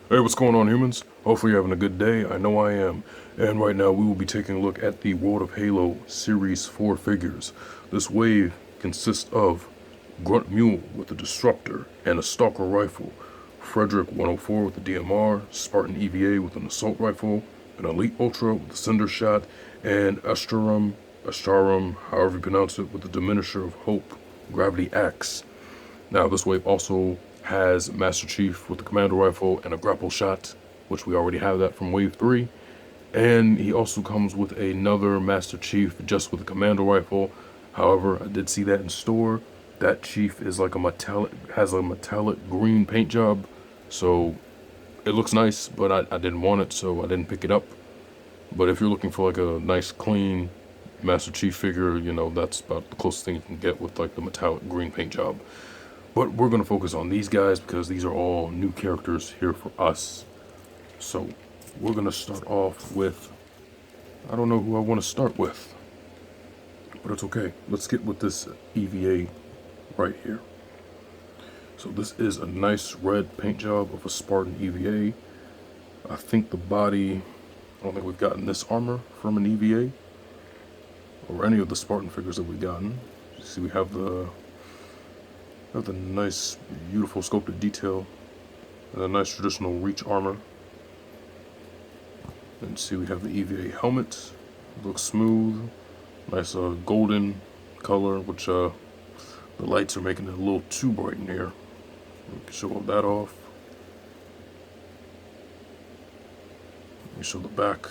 Hey, what's going on, humans? Hopefully you're having a good day. I know I am. And right now we will be taking a look at the World of Halo Series 4 figures. This wave consists of Grunt Mule with a Disruptor and a Stalker Rifle, Frederick 104 with the DMR, Spartan EVA with an Assault Rifle, an Elite Ultra with a Cinder Shot, and Escarum, however you pronounce it, with the Diminisher of Hope, Gravity Axe. Now, this wave also has Master Chief with the Commando Rifle and a Grapple Shot, which we already have that from Wave 3. And he also comes with another Master Chief just with a Commando Rifle. However, I did see that in store. That Chief is like has a metallic green paint job. So it looks nice, but I didn't want it, so I didn't pick it up. But if you're looking for like a nice, clean Master Chief figure, you know, that's about the closest thing you can get with like the metallic green paint job. But we're going to focus on these guys because these are all new characters here for us. So we're going to start off with, I don't know who I want to start with, but it's okay. Let's get with this EVA right here. So this is a nice red paint job of a Spartan EVA. I think the body, I don't think we've gotten this armor from an EVA or any of the Spartan figures that we've gotten. You see, we have the nice, beautiful sculpted detail and a nice traditional reach armor. And see, we have the EVA helmet. It looks smooth, nice golden color, which the lights are making it a little too bright in here. We can show all that off. Let me show the back.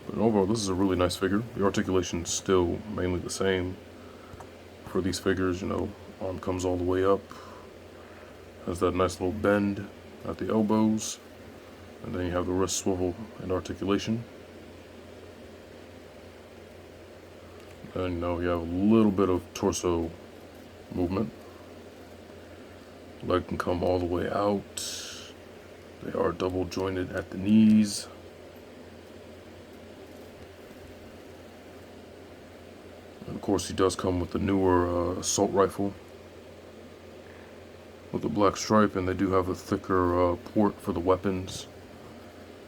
But overall, this is a really nice figure. The articulation is still mainly the same for these figures. You know, arm comes all the way up, has that nice little bend at the elbows, and then you have the wrist swivel and articulation. And you know, you have a little bit of torso movement. Leg can come all the way out. They are double jointed at the knees. And of course, he does come with the newer assault rifle with the black stripe, and they do have a thicker port for the weapons.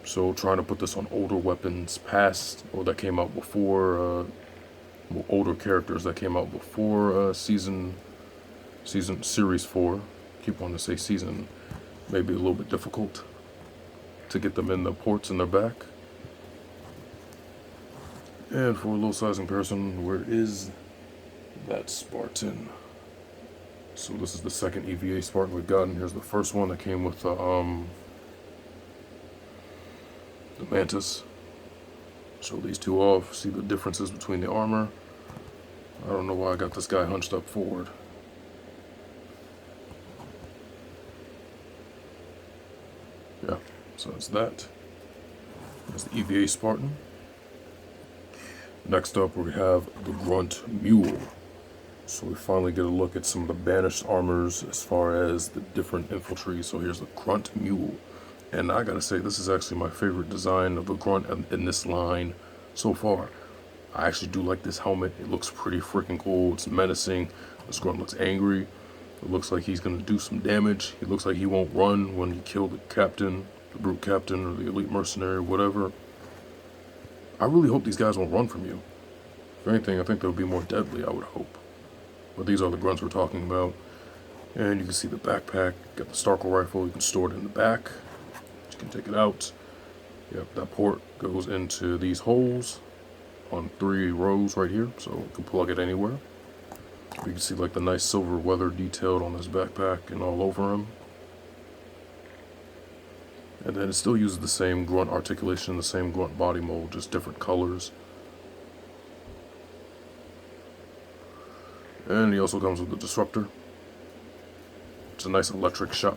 So trying to put this on older weapons past, or that came out before, older characters that came out before series 4. Keep wanting to say season, maybe a little bit difficult to get them in the ports in their back. And for a little size comparison, where is that Spartan? So this is the second EVA Spartan we've gotten. Here's the first one that came with the Mantis. Show these two off, see the differences between the armor. I don't know why I got this guy hunched up forward. Yeah, so it's that. That's the EVA Spartan. Next up, we have the Grunt Mule. So we finally get a look at some of the banished armors as far as the different infantry. So here's the Grunt Mule. And I gotta say, this is actually my favorite design of the Grunt in this line so far. I actually do like this helmet. It looks pretty freaking cool. It's menacing. This Grunt looks angry. It looks like he's gonna do some damage. He looks like he won't run when you kill the captain, the brute captain, or the elite mercenary, whatever. I really hope these guys won't run from you. If anything, I think they'll be more deadly, I would hope. But these are the grunts we're talking about. And you can see the backpack. Got the Stalker rifle. You can store it in the back. You can take it out. Yep, that port goes into these holes on 3 rows right here. So you can plug it anywhere. You can see like the nice silver weather detailed on his backpack and all over him. And then it still uses the same grunt articulation, the same grunt body mold, just different colors. And he also comes with the Disruptor. It's a nice electric shock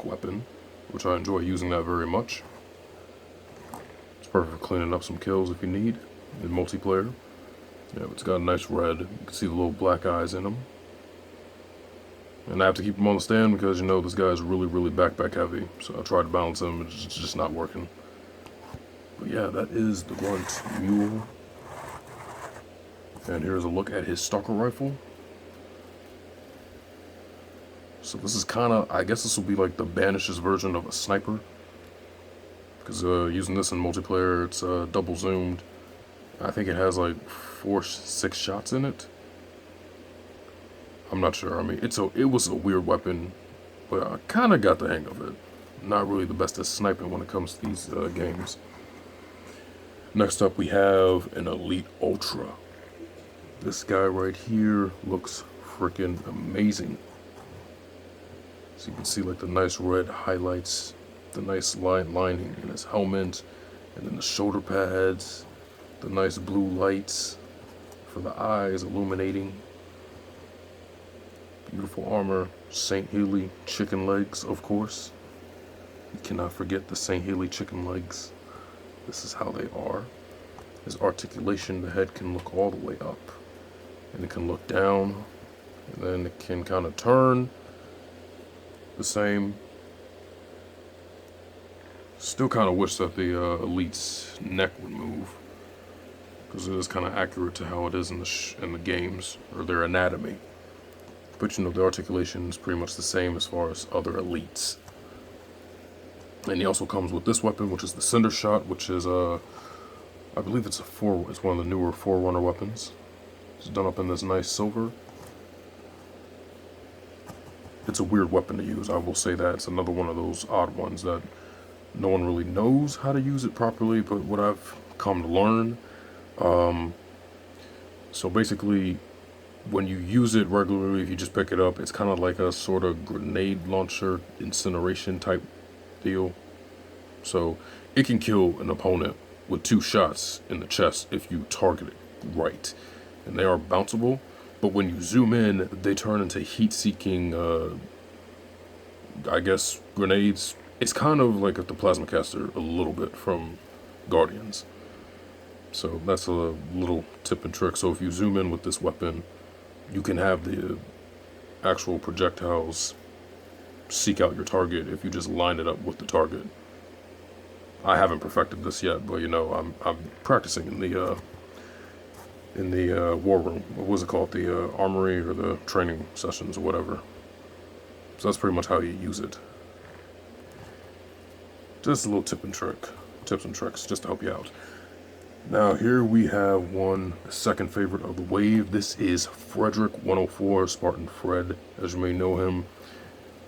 weapon, which I enjoy using that very much. It's perfect for cleaning up some kills if you need in multiplayer. Yeah, it's got a nice red. You can see the little black eyes in him. And I have to keep him on the stand because, you know, this guy is really, really backpack heavy. So I tried to balance him, it's just not working. But yeah, that is the Grunt Mule. And here's a look at his Stalker rifle. So this is kind of, I guess this will be like the Banish's version of a sniper. Because using this in multiplayer, it's double zoomed. I think it has like 6 shots in it. I'm not sure. I mean, it was a weird weapon, but I kind of got the hang of it. Not really the best at sniping when it comes to these games. Next up, we have an Elite Ultra. This guy right here looks freaking amazing. So you can see like the nice red highlights, the nice lining in his helmet, and then the shoulder pads, the nice blue lights for the eyes illuminating. Beautiful armor, St. Healy chicken legs, of course. You cannot forget the St. Healy chicken legs. This is how they are. His articulation, the head can look all the way up, and it can look down, and then it can kind of turn the same. Still kind of wish that the Elite's neck would move, because it is kind of accurate to how it is in the games, or their anatomy. But you know, the articulation is pretty much the same as far as other Elites. And he also comes with this weapon, which is the Cinder Shot, which is I believe it's one of the newer Forerunner weapons. It's done up in this nice silver. It's a weird weapon to use, I will say that. It's another one of those odd ones that no one really knows how to use it properly, but what I've come to learn. So basically, when you use it regularly, if you just pick it up, it's kind of like a sort of grenade launcher, incineration type deal. So it can kill an opponent with 2 shots in the chest if you target it right. And they are bounceable, but when you zoom in, they turn into heat-seeking, I guess, grenades. It's kind of like the plasma caster a little bit from Guardians. So that's a little tip and trick. So if you zoom in with this weapon, you can have the actual projectiles seek out your target if you just line it up with the target. I haven't perfected this yet, but you know, I'm practicing in the war room. What was it called? The armory or the training sessions or whatever. So that's pretty much how you use it. Just a little tips and tricks, just to help you out. Now here we have the second favorite of the wave. This is Frederick 104, Spartan Fred, as you may know him.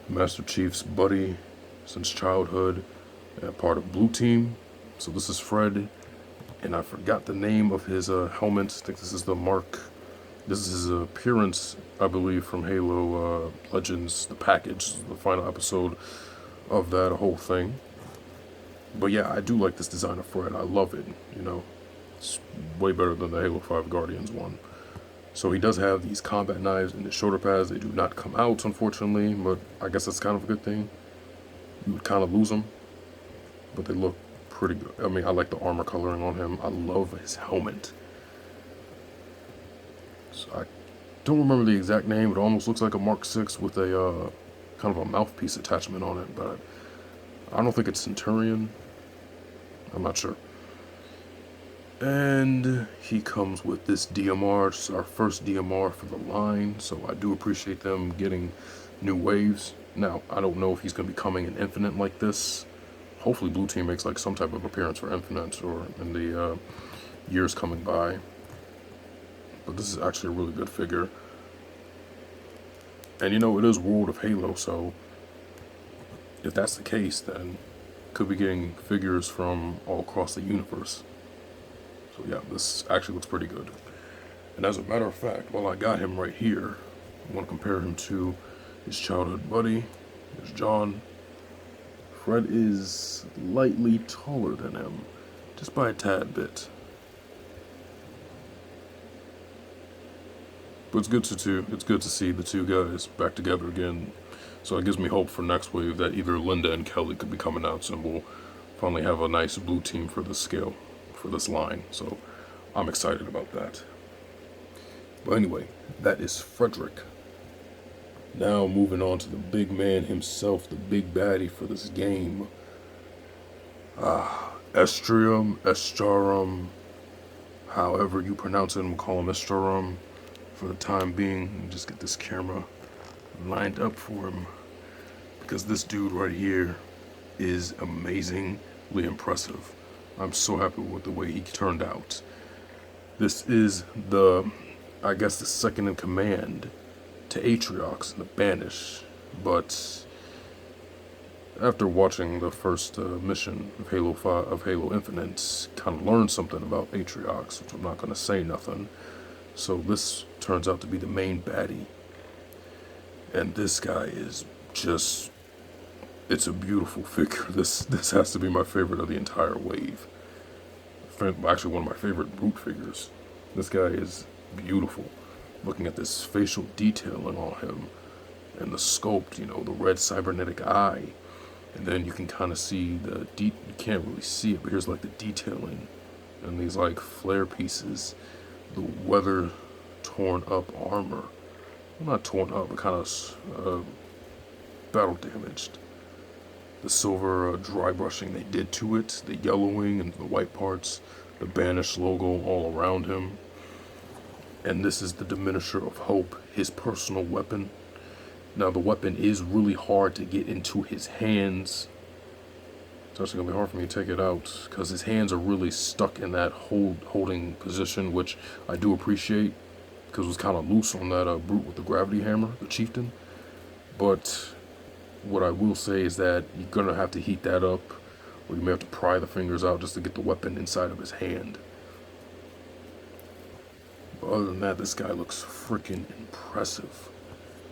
Master Chief's buddy since childhood, part of Blue Team. So this is Fred, and I forgot the name of his helmet. I think this is the Mark. This is his appearance, I believe, from Halo Legends, the package, the final episode of that whole thing. But yeah, I do like this design of Fred. I love it, you know. It's way better than the Halo 5 Guardians one. So he does have these combat knives in his shoulder pads. They do not come out, unfortunately, but I guess that's kind of a good thing. You would kind of lose them, but they look pretty good. I mean, I like the armor coloring on him. I love his helmet. So I don't remember the exact name. It almost looks like a Mark 6 with a kind of a mouthpiece attachment on it, but I don't think it's Centurion. I'm not sure. And he comes with this DMR. It's our first DMR for the line, so I do appreciate them getting new waves. Now, I don't know if he's going to be coming in Infinite like this. Hopefully Blue Team makes like some type of appearance for Infinite or in the years coming by. But this is actually a really good figure. And you know, it is World of Halo, so if that's the case, then could be getting figures from all across the universe. So yeah, this actually looks pretty good. And as a matter of fact, while I got him right here, I want to compare him to his childhood buddy. There's John. Fred is slightly taller than him, just by a tad bit. But it's good to see the two guys back together again. So it gives me hope for next wave that either Linda and Kelly could be coming out, and we'll finally have a nice Blue Team for this scale, for this line. So I'm excited about that. But anyway, that is Frederick. Now moving on to the big man himself, the big baddie for this game. Escarum, however you pronounce it, we'll call him Escarum for the time being. Let me just get this camera lined up for him, because this dude right here is amazingly impressive. I'm so happy with the way he turned out. This is I guess the second in command to Atriox in the Banish, but after watching the first mission of Halo 5, of Halo Infinite, kind of learned something about Atriox, which I'm not going to say nothing. So this turns out to be the main baddie. And this guy is just, it's a beautiful figure. This has to be my favorite of the entire wave. Actually, one of my favorite brute figures. This guy is beautiful. Looking at this facial detailing on him and the sculpt, you know, the red cybernetic eye. And then you can kind of see you can't really see it, but here's like the detailing and these like flare pieces, the weather torn up armor. Well, not torn up, but kind of battle damaged. The silver dry brushing they did to it, the yellowing and the white parts, the Banish logo all around him. And this is the Diminisher of Hope, his personal weapon. Now the weapon is really hard to get into his hands. It's actually gonna be hard for me to take it out because his hands are really stuck in that holding position, which I do appreciate because it was kind of loose on that brute with the gravity hammer, the chieftain. But what I will say is that you're gonna have to heat that up, or you may have to pry the fingers out just to get the weapon inside of his hand. But other than that, this guy looks freaking impressive.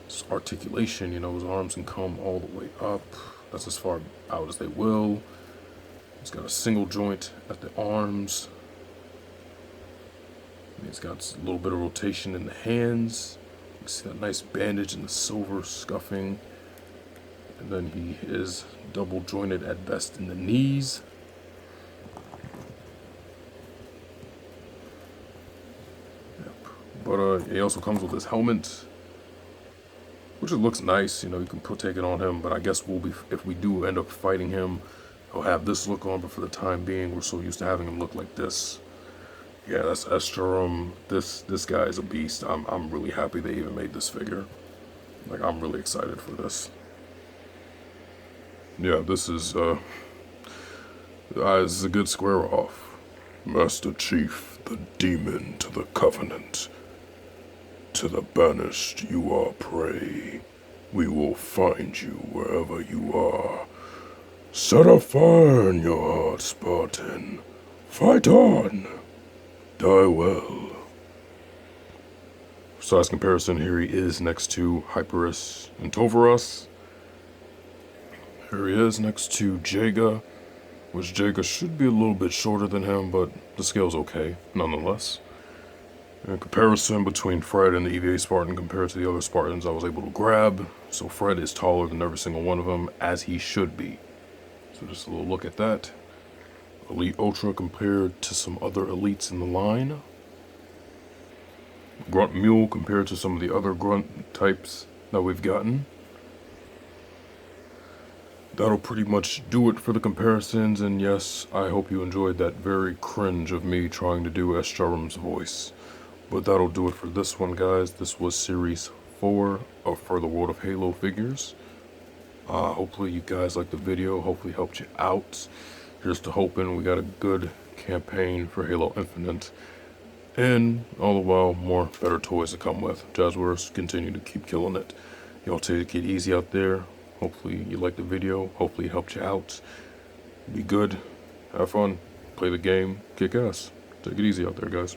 His articulation, you know, his arms can come all the way up. That's as far out as they will. He's got a single joint at the arms. He's got a little bit of rotation in the hands. You see that nice bandage and the silver scuffing. And then he is double jointed at best in the knees. Yep. But he also comes with his helmet, which it looks nice. You know, you can take it on him, but I guess if we do end up fighting him, he'll have this look on. But for the time being, we're so used to having him look like this. Yeah, that's Escarum. This guy is a beast. I'm really happy they even made this figure. Like, I'm really excited for this. Yeah, this is a good square off. Master Chief, the demon to the Covenant. To the banished you are prey. We will find you wherever you are. Set a fire in your heart, Spartan. Fight on. Die well. Size comparison, here he is next to Hyperus and Tovaros. Here he is next to Jaga, which Jaga should be a little bit shorter than him, but the scale's okay, nonetheless. In comparison between Fred and the EVA Spartan compared to the other Spartans I was able to grab, so Fred is taller than every single one of them, as he should be. So just a little look at that. Elite Ultra compared to some other elites in the line. Grunt Mule compared to some of the other grunt types that we've gotten. That'll pretty much do it for the comparisons, and yes, I hope you enjoyed that very cringe of me trying to do Escarum's voice. But that'll do it for this one, guys. This was Series 4 of For the World of Halo figures. Hopefully you guys liked the video, hopefully helped you out. Here's to hoping we got a good campaign for Halo Infinite. And all the while, more better toys to come with. Jazwares continue to keep killing it. Y'all take it easy out there. Hopefully you liked the video. Hopefully it helped you out. Be good. Have fun. Play the game. Kick ass. Take it easy out there, guys.